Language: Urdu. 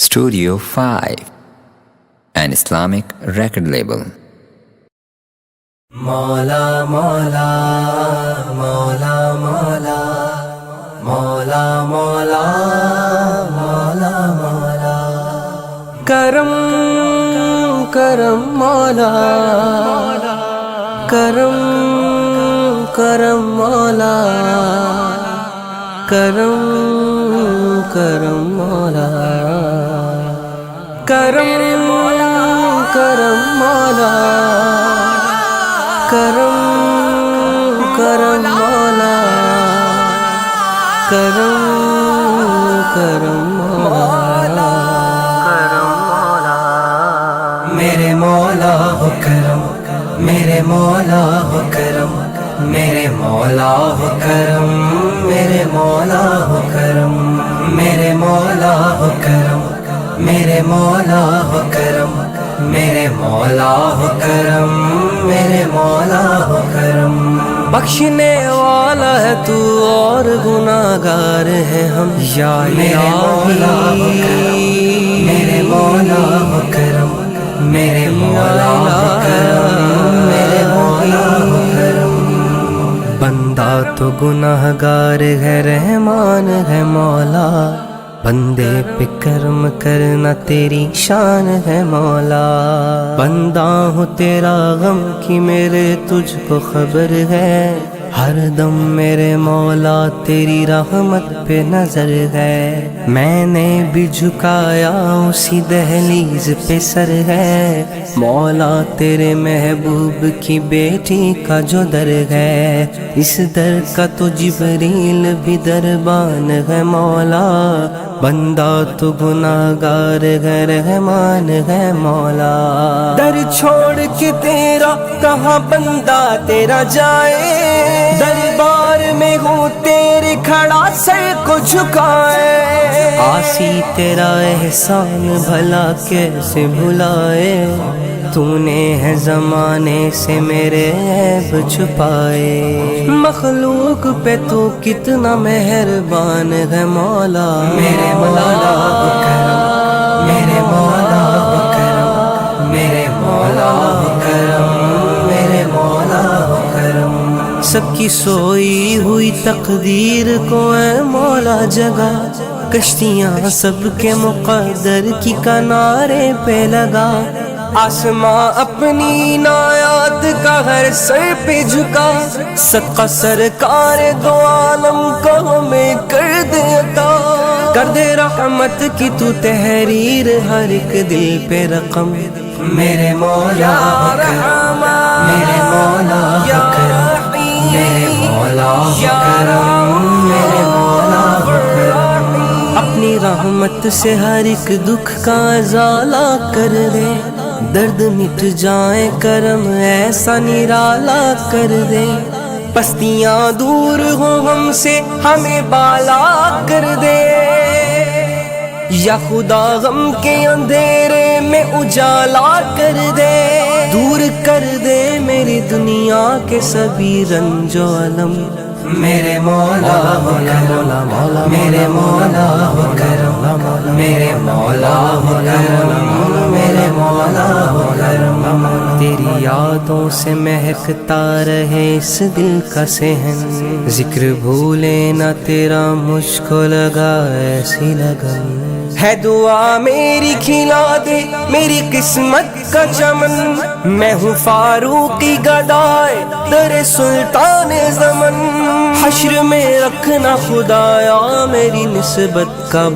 Studio 5, an Islamic record label. مولا مولا مولا مولا مولا مولا مولا مولا کرم کرم مولا کرم کرم مولا کرم کرم مولا کرم کرم مولا کرم کرم مولا کرم کرم مولا کرم مولا میرے مولا ہو کرم میرے مولا ہو کرم میرے مولا ہو کرم میرے مولا ہو کرم میرے مولا ہو کرم میرے مولا ہو کرم میرے مولا ہو کرم میرے مولا ہو کرم بخشنے والا ہے تو اور گناہگار ہے ہم یا میرے مولا ہو کرم میرے مولا ہو کرم میرے مولا ہو کرم میرے مولا ہو کرم بندہ تو گناہگار ہے رحمان ہے مولا بندے پہ کرم کرنا تیری شان ہے مولا بندہ ہوں تیرا غم کی میرے تجھ کو خبر ہے ہر دم میرے مولا تیری رحمت پہ نظر ہے میں نے بھی جھکایا اسی دہلیز پہ سر ہے مولا تیرے محبوب کی بیٹی کا جو در ہے اس در کا تو جبریل بھی دربان ہے مولا بندہ تو گناہگار ہے رحمان ہے مولا در چھوڑ کے تیرا کہاں بندہ تیرا جائے دربار میں ہوں تیرے کھڑا سر کو جھکائے آسی تیرا احسان بھلا کیسے بھلائے تو نے ہے زمانے سے میرے عیب چھپائے مخلوق پہ تو کتنا مہربان ہے مولا میرے مولا ہو کرم میرے مولا ہو کرم میرے مولا ہو کرم میرے مولا ہو کرم سب کی سوئی ہوئی تقدیر کو اے مولا جگا کشتیاں سب کے مقدر کی کنارے پہ لگا آسماں اپنی عنایات کا ہر سر پہ جھکا صدقہ سرکار دو عالم کو ہمیں کر دے عطا کر دے رحمت کی تو تحریر ہر ایک دل پہ رقم میرے مولا ہو کرم میرے مولا ہو کرم میرے مولا ہو کرم میرے مولا ہو کرم اپنی رحمت سے ہر ایک دکھ کا ازالہ کر دے درد مٹ جائیں کرم ایسا نرالا کر دے پستیاں دور ہوں ہم سے ہمیں بالا کر دے یا خدا غم کے اندھیرے میں اجالا کر دے دور کر دے میری دنیا کے سبھی رنج و علم میرے مولا ہو کرم میرے مولا ہو کرم میرے مولا ہو کرم میرے مولا ہو کرم تیری یادوں سے مہکتا رہے اس دل کا صحن ذکر بھولے نہ تیرا مجھ کو لگا ایسی لگن ہے دعا میری کھلا دے میری قسمت کا چمن میں ہوں فاروقی گدائے در سلطان زمن حشر میں رکھنا خدایا میری نسبت کا